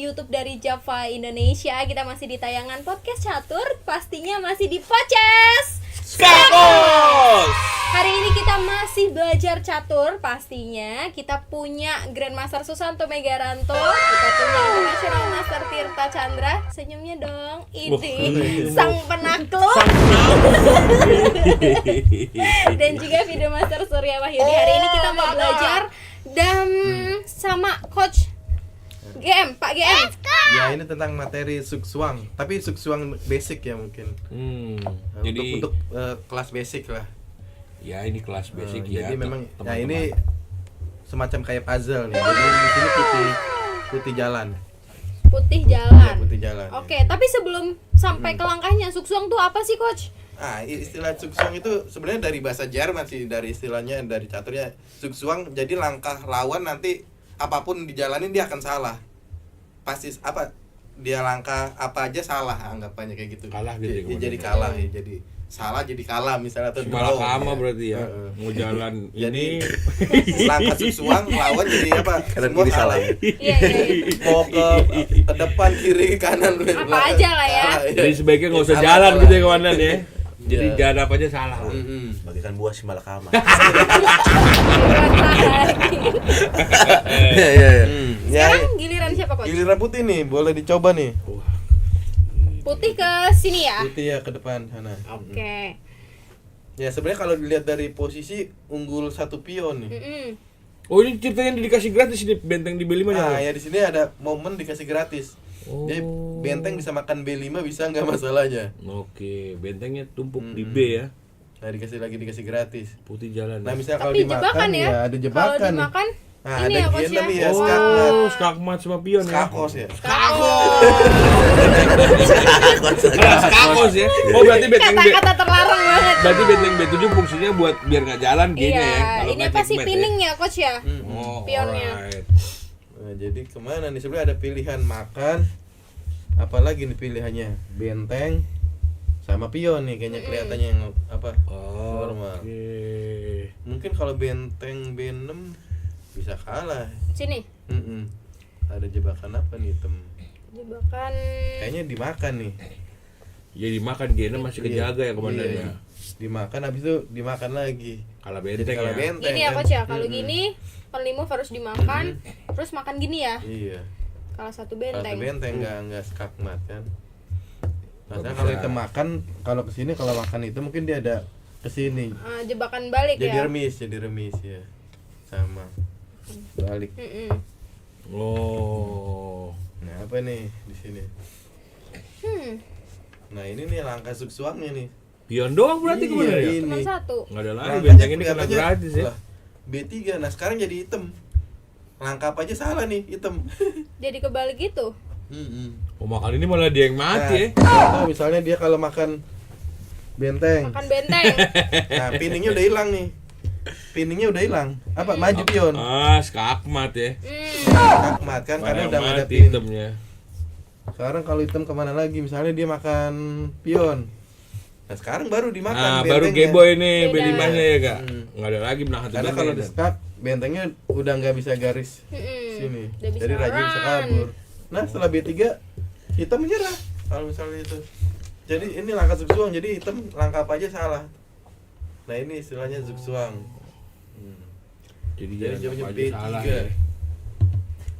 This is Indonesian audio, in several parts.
YouTube dari Java Indonesia. Kita masih di tayangan podcast catur, pastinya masih di Poces Skakos. Hari ini kita masih belajar catur, pastinya kita punya Grandmaster Susanto Megaranto, kita punya International Master Tirta Chandra. Senyumnya dong, ini sang penakluk. Dan juga Video Master Surya Wahyudi. Hari ini kita mau belajar dan sama Coach GM, Pak GM. Ya, ini tentang materi suksuang, tapi suksuang basic ya mungkin. Jadi Untuk kelas basic lah. ya ini kelas basic ya. Jadi memang teman-teman. ya ini semacam kayak puzzle nih. Jadi di sini putih jalan. Putih Ya, jalan. putih jalan. Oke, tapi sebelum sampai ke langkahnya, suksuang tuh apa sih, Coach? Istilah suksuang itu sebenarnya dari bahasa Jerman sih, dari istilahnya, dari caturnya. Suksuang jadi langkah lawan nanti apapun dijalanin dia akan salah. Pasti dia langkah apa aja salah anggapannya kayak gitu. Kalah gitu ya, Dia jadi kalah ya, jadi salah jadi kalah misalnya atau draw. Malakama Ya. berarti ya. Heeh. Mau jalan Jadi ini langkah suksuang lawan jadi apa? Kanan Semua kiri salah. salah. Iya, iya, iya. Mau ke depan kiri kanan Apa aja lah ya. Salah, jadi sebaiknya nggak usah Salah, jalan salah. gitu ya komandan ya. Jadi Iya. jalan apa aja salah. Bagikan buah si malakama. Iya, iya, iya. Sekarang giliran siapa, Coach? Giliran putih nih, boleh dicoba nih. Putih ke sini ya. Putih ya ke depan sana. Oke. Ya sebenarnya kalau dilihat dari posisi unggul satu pion nih. Mm-mm. Oh ini ceritanya dikasih gratis ini benteng di B5 nya. Ya di sini ada momen dikasih gratis. Oh. Jadi benteng bisa makan B5 bisa nggak masalahnya. Oke, bentengnya tumpuk di B ya. Nah dikasih gratis. Putih jalan. Nah ya. misalnya kalau Tapi dimakan jebakan ya. ya ada jebakan. Kalau dimakan Nah, ini ada ya, Coach ya. ginem ya, Oh, skakmat sama pion ya. skakos ya. Skakos ya. Oh berarti benteng B. Kata-kata terlarang banget. Berarti benteng B7 fungsinya buat biar nggak jalan Iya, kayaknya ya. Kalau ini nggak pasti checkmate pinning ya, Coach ya. Oh, Pionnya. alright. Nah, jadi kemana nih sebenarnya ada pilihan makan, apalagi nih pilihannya benteng sama pion nih kayaknya kelihatannya yang apa Oh, normal. oke. Mungkin kalau benteng B6 bisa kalah. Sini. Ada jebakan apa nih tem? Jebakan. Kayaknya dimakan nih. Jadi makan Gena masih kejaga ya komandan Iya. ya. Dimakan habis itu dimakan lagi. Kalah Jadi benteng kalau ya. benteng. Gini ya, kan? Coach ya. Kalau gini, only move harus dimakan, terus makan gini ya. Iya. Kalau satu Kalau benteng. benteng nggak skakmat kan. Nah, Nggak kalau bisa. itu makan, kalau kesini kalau makan itu mungkin dia ada kesini. Jebakan balik Jadi ya. jadi remis ya. Sama. Balik. Mm-mm. Oh. Nah, apa nih di sini? Nah, ini nih langkah suksuangnya nih. Pion doang berarti komandan ya. Cuma satu. Nggak ada lagi Langkahnya benteng ini kena kelihatannya, gratis ya. lah, B3. Nah, sekarang jadi hitam. Langkah apa aja salah nih, hitam. Jadi kebalik gitu. Oh makan ini malah dia yang mati ya. Contoh misalnya dia kalau makan benteng. Makan benteng. Nah, pinningnya udah hilang nih. Pinningnya udah hilang. Apa maju pion? Skakmat ya. Skakmat kan karena udah nggak ada mati pin. hitamnya. Sekarang kalau hitam kemana lagi? Misalnya dia makan pion. Nah, sekarang baru dimakan Baru bentengnya. gebo ini Beda. B5 nya ya kak. Hmm. Nggak ada lagi belah Karena kalau di skak bentengnya udah nggak bisa garis sini. Udah bisa Jadi Raja bisa run. kabur. Nah, setelah B3 hitam menyerah. Kalau misalnya itu. Jadi ini langkah zugzwang. Jadi hitam langkah apa aja salah. Nah, ini istilahnya zugzwang. Jadi Jadi jangan jawabnya apa aja B3. salah ya.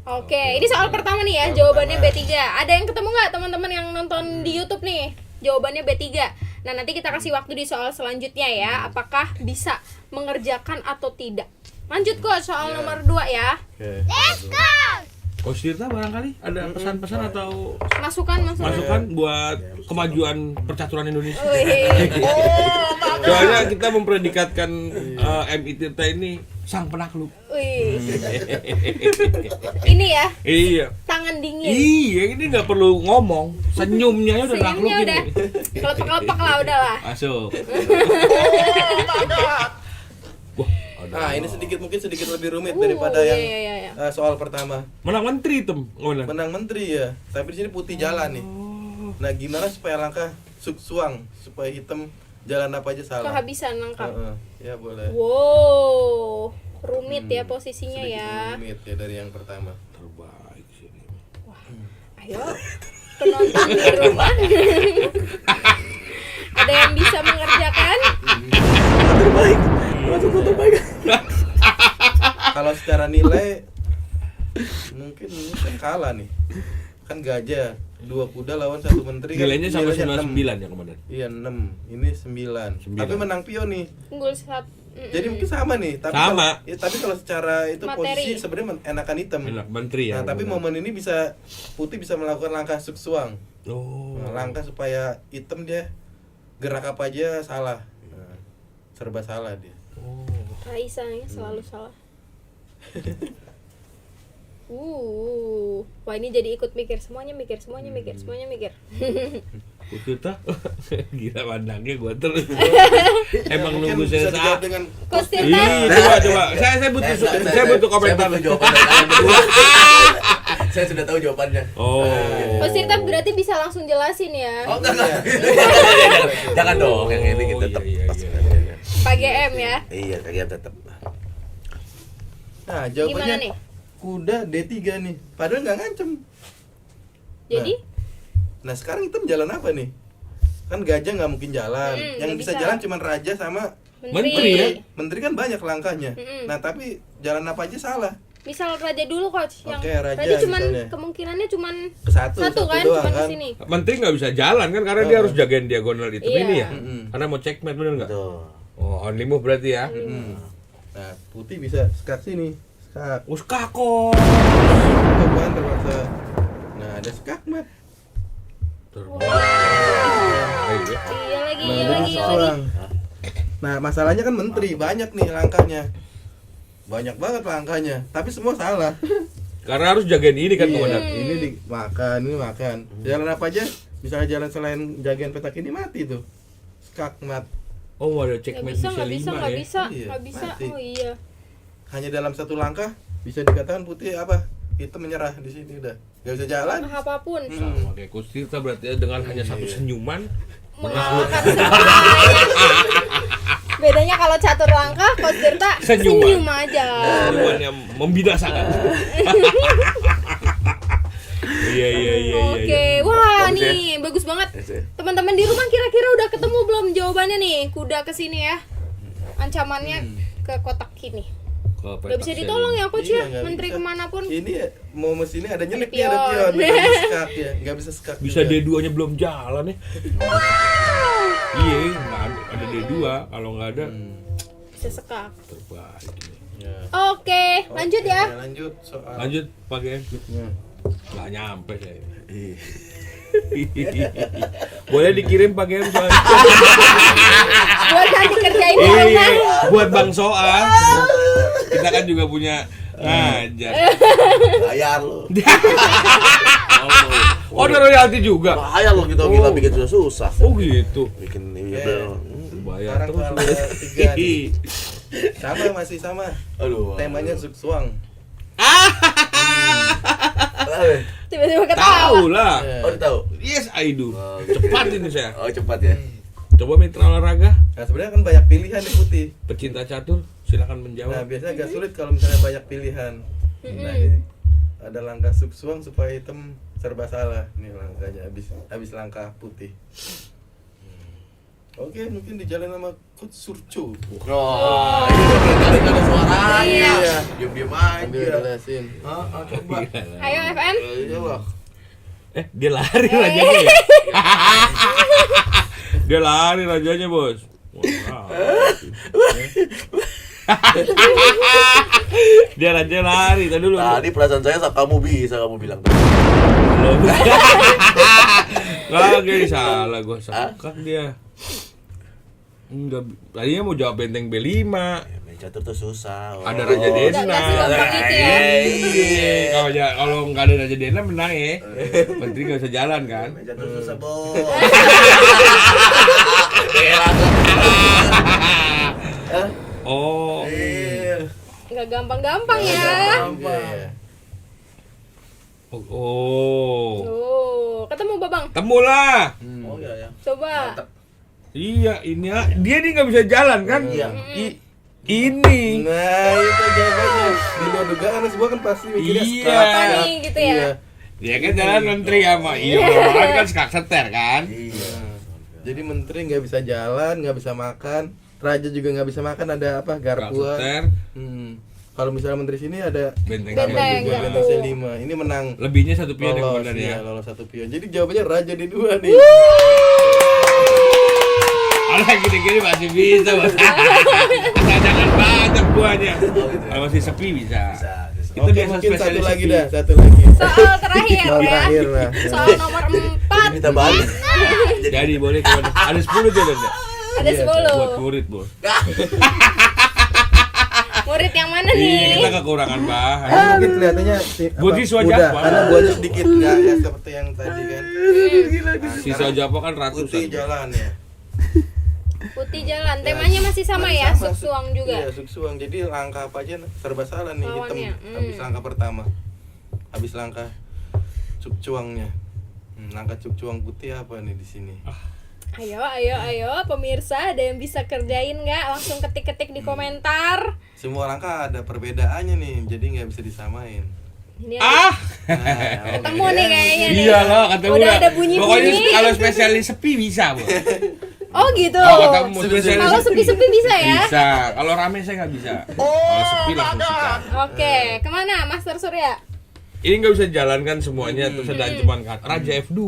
Oke, ini soal pertama nih ya, Soal jawabannya pertama. B3. Ada yang ketemu nggak teman-teman yang nonton di YouTube nih? Jawabannya B3. Nah, nanti kita kasih waktu di soal selanjutnya ya, apakah bisa mengerjakan atau tidak. Lanjut Coach, soal Ya. nomor 2 ya. Oke. Coach Tirta barangkali ada pesan-pesan atau Masukan. masukan buat kemajuan percaturan Indonesia. Wih. Soalnya kita mempredikatkan MI Tirta ini sang penakluk. Wih. Ini ya, Iya. tangan dingin. Iya, ini nggak perlu ngomong, senyumnya udah Senyumnya nakluk udah ini. kelepak-kelepak lah udahlah. Masuk. Wah, Ah, ini mungkin sedikit lebih rumit daripada yang iya. soal pertama. menang menteri tem, komandan. Menang menteri ya, tapi di sini putih jalan nih. Nah, gimana supaya langkah suksuang supaya hitam jalan apa aja salah? Kehabisan nangkap. Ya boleh. Wow, rumit ya posisinya Sedikit ya. rumit ya dari yang pertama. Terbaik sini. Ayo, penonton di rumah. Ada yang bisa mengerjakan? Terbaik. Masuk terbaik. Kalau secara nilai mungkin kalah nih. Kan gajah 2 kuda lawan 1 menteri kan Nilainya sama nilainya 9 ya komandan. Iya 6, ini 9. Tapi menang pion nih. Unggul 1. Jadi mungkin sama nih, tapi Sama. tapi kalau secara itu Materi. posisi sebenarnya enakan hitam. Enak menteri ya. Nah, tapi komandan. momen ini bisa putih bisa melakukan langkah suksuang. Oh. Nah, langkah supaya hitam dia gerak apa aja salah. Nah, serba salah dia. Raisa ya selalu salah. Wah ini jadi ikut mikir semuanya mikir. Kustirta, gila pandangnya gua terus. Emang Mungkin nunggu bisa saya dijawab dengan Kustirta. Coba. Saya butuh komentar. Saya butuh jawaban dari kalian berdua. Saya sudah tahu jawabannya. Oh. Kustirta berarti bisa langsung jelasin ya. Oh, enggak. Jangan dong, yang ini kita tetap. Iya. Pak GM ya. Iya, kalian tetap. Nah, Gimana jawabannya nih? kuda D3 nih. Padahal nggak ngancem. Jadi Nah, sekarang hitam jalan apa nih? Kan gajah nggak mungkin jalan. Yang nggak bisa bisa. jalan cuma raja sama Menteri ya? menteri kan banyak langkahnya. Nah, tapi jalan apa aja salah. Misal raja dulu coach yang Oke, raja cuman misalnya. kemungkinannya cuman Ke satu kan doang cuman kan. di sini. Menteri nggak bisa jalan kan karena dia harus jagain diagonal itu Iya. ini ya. Mm-mm. Karena mau checkmate bener nggak? Betul. Oh, only move berarti ya. Nah, putih bisa skak sini. Skak. Uskako. Coba terpaksa. Nah, ada skak mat. Iya lagi. Seorang. Nah, masalahnya kan menteri banyak nih langkahnya. Banyak banget langkahnya, tapi semua salah. Karena harus jagain ini kan Iya, komandan. ini dimakan, ini makan. Jalan apa aja? Misalnya jalan selain jagain petak ini mati tuh. Skak mat. Oh, ada Nggak checkmate bisa, bisa nggak bisa, 5 nggak ya. bisa, Iya, nggak bisa. mati. Oh iya. Hanya dalam satu langkah bisa dikatakan putih apa? Hitam menyerah di sini udah. Gak bisa jalan. Apapun. Sama kayak Kustirta berarti ya, dengan hanya satu senyuman Mengalahkan semuanya. Bedanya kalau catur langkah, Coach Tirta Senyuman. senyum aja. senyuman yang membinasakan. Iya. Oke, wah Bagus ya? nih bagus banget. Bagus ya? Teman-teman di rumah kira-kira udah ketemu belum jawabannya nih? Kuda kesini ya. Ancamannya ke kotak kini. Udah bisa ditolong ya coach Iya, ya, nggak menteri bisa. kemanapun. Ini ya, mau mesinnya ada nyelip Pion. nih, ada pion. Nggak bisa skak ya, nggak bisa skak. Bisa juga. D2-nya belum jalan ya. Iya, nggak ada D2. Kalau nggak ada, Bisa sekak. terbaik ini. Ya. Oke, lanjut Oke, ya. Lanjut soal. Lanjut pakai Ya. nggak nyampe saya. Ih. Boleh dikirim pakai soalnya. Buat nanti kerjain di rumah. Iya, buat Bang Soa. Kita kan juga punya ngajar. Bayar lo. Oh, ada royalti juga. Bayar lo kita gila bikin susah. Oh gitu. Bikin ini Oke. Bayar Sekarang terus. soal tiga nih. Sama masih sama. Aduh. Temanya Zugzwang. Tiba-tiba Tahu ketawa. lah. Oh, udah tahu. Yes, I do. Oh, Cepat ini saya. Oh, cepat ya. Coba mitra olahraga, Nah, sebenarnya kan banyak pilihan nih putih. pecinta catur, silakan Nah, menjawab. biasanya agak sulit kalau misalnya banyak pilihan. Nah, ini ada langkah Zugzwang supaya hitam serba salah. Nih langkahnya habis langkah putih. Oke, mungkin dijalan sama Coach Surco. Oh, ini ada suaranya. Iya. Diam-diam Ambil aja. jelasin. Coba. Ayo FN. Iya lah. Dia lari rajanya ya. Dia lari rajanya, Bos. Wow. Dia raja lari tadi dulu. Tadi perasaan saya saat kamu bisa kamu bilang. Belum. Kagak salah gua sakak dia. Enggak, tadinya mau jawab benteng B5. Main catur tuh susah. Ada Raja Dena. Nggak segampang itu ya. Iya, kalau nggak ada Raja Dena menang ya. Menteri nggak bisa jalan kan? Main catur susah, Bos. Oh. Nggak gampang-gampang ya. Iya. Oh. Oh, ketemu Babang. Temulah. Oh iya ya. Coba. Iya, ini dia nih nggak bisa jalan kan? Iya. Ini. Nah, itu jawabannya. Di luar dugaan semua kan pasti mikirnya Iya. skak. Apa nih gitu ya? Iya. Ya kan jalan menteri sama iya kan skak seter kan. Iya. Jadi menteri nggak bisa jalan, nggak bisa makan, raja juga nggak bisa makan, ada apa? Garpua. Seter. Kalau misalnya menteri sini ada Benteng Benteng, juga, Garpu. benteng C5. Ini menang lebihnya 1 pion yang lolos, benar ya. lolos 1 pion. Jadi jawabannya raja di 2 nih. Kalau gini-gini masih bisa, Bos. Jangan banyak buahnya. Kalau masih sepi bisa. Kita Oke, biasa mungkin satu spesialis lagi sepi. dah, satu lagi. Soal terakhir Soal ya. terakhir lah. Soal nomor 4. Minta balik. Jadi boleh kawan. Ada 10 tuh Benda. Ada Iya, 10. Buat murid, Bos. Murid yang mana Iya, nih? kita kekurangan bahan. Ini mungkin kelihatannya Buat siswa mudah, Jawa. karena buahnya sedikit nggak seperti yang tadi kan. Siswa Jawa kan ratusan. Putih jalan ya. Putih jalan. Temanya masih sama ya, Sama, suksuang juga. Iya, suksuang. Jadi langkah apa aja serba salah nih, Lawannya, hitam. Habis langkah pertama. Habis langkah cukcuangnya. Langkah cukcuang putih apa nih di sini? Ayo pemirsa, ada yang bisa kerjain nggak? Langsung ketik-ketik di komentar. Semua langkah ada perbedaannya nih, jadi nggak bisa disamain. Ini Ah, Nah, ketemu nih kayaknya nih. iya loh ketemu Udah dah. ada bunyi-bunyi. Pokoknya kalau spesialis sepi bisa, Bos. Oh gitu. Oh, ketemu spesialis Kalau sepi-sepi bisa ya? Bisa. Kalau rame saya nggak bisa. Kalau sepi langsung suka. Oke, kemana Master Surya? Ini nggak bisa jalankan semuanya terus ada ancaman kan. Raja F2.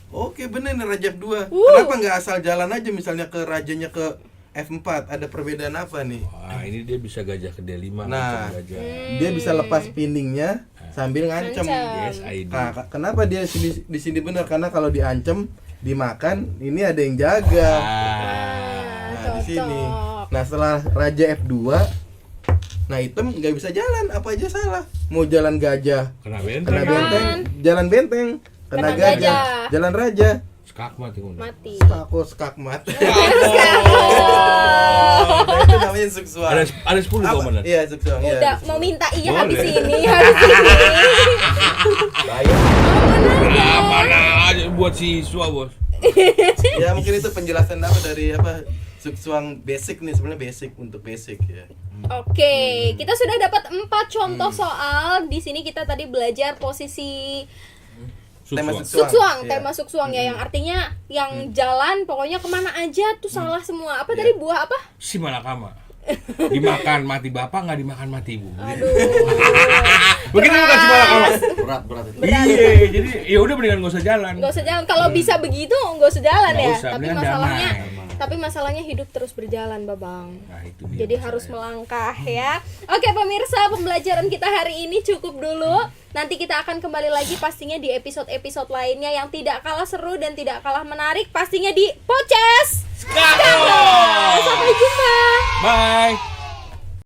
Oke, bener nih Raja F2. Kenapa nggak asal jalan aja misalnya ke rajanya ke F4? Ada perbedaan apa nih? Wah, ini dia bisa gajah ke D5 Nah. ngancam gajah. Dia bisa lepas pinningnya sambil ngancem. Ngancem. Yes, ID. Nah, kenapa dia di sini benar? Karena kalau diancem, dimakan, ini ada yang jaga. Nah, di sini. Nah, setelah Raja F2, nah hitam nggak bisa jalan, apa aja salah. Mau jalan gajah, Kena kena benteng. benteng, jalan benteng, kena Kena gajah, gajah. jalan raja, Skak mati ngono. Mati. aku skakmat. Nah, itu namanya suksuang. Ada 10 Apa? komandan. Iya, suksuang. Iya, Udah suksuang. mau minta iya Boleh. habis ini, habis ini. Bayar. Nah, mana aja buat siswa, Bos. Ya mungkin itu penjelasan apa dari apa suksuang basic nih, sebenarnya basic untuk basic ya. Oke, kita sudah dapat 4 contoh soal. Di sini kita tadi belajar posisi Tema Suksuang. suksuang, Iya. tema suksuang ya, yang artinya yang jalan pokoknya kemana aja tuh salah semua. Apa tadi buah apa? Si malakama. Dimakan mati bapak, nggak dimakan mati ibu. Aduh. Begitu bukan si malakama. Berat itu. Iya, jadi ya udah mendingan nggak usah jalan. Nggak usah jalan. Kalau bisa begitu nggak usah jalan Nggak ya. usah, Tapi mendingan masalahnya, damai. masalahnya hidup terus berjalan, Babang. Nah, itu dia Jadi harus masalahnya. melangkah ya. Oke pemirsa, pembelajaran kita hari ini cukup dulu. Nanti kita akan kembali lagi pastinya di episode-episode lainnya yang tidak kalah seru dan tidak kalah menarik. Pastinya di Podcast. Skako! Sampai jumpa. Bye.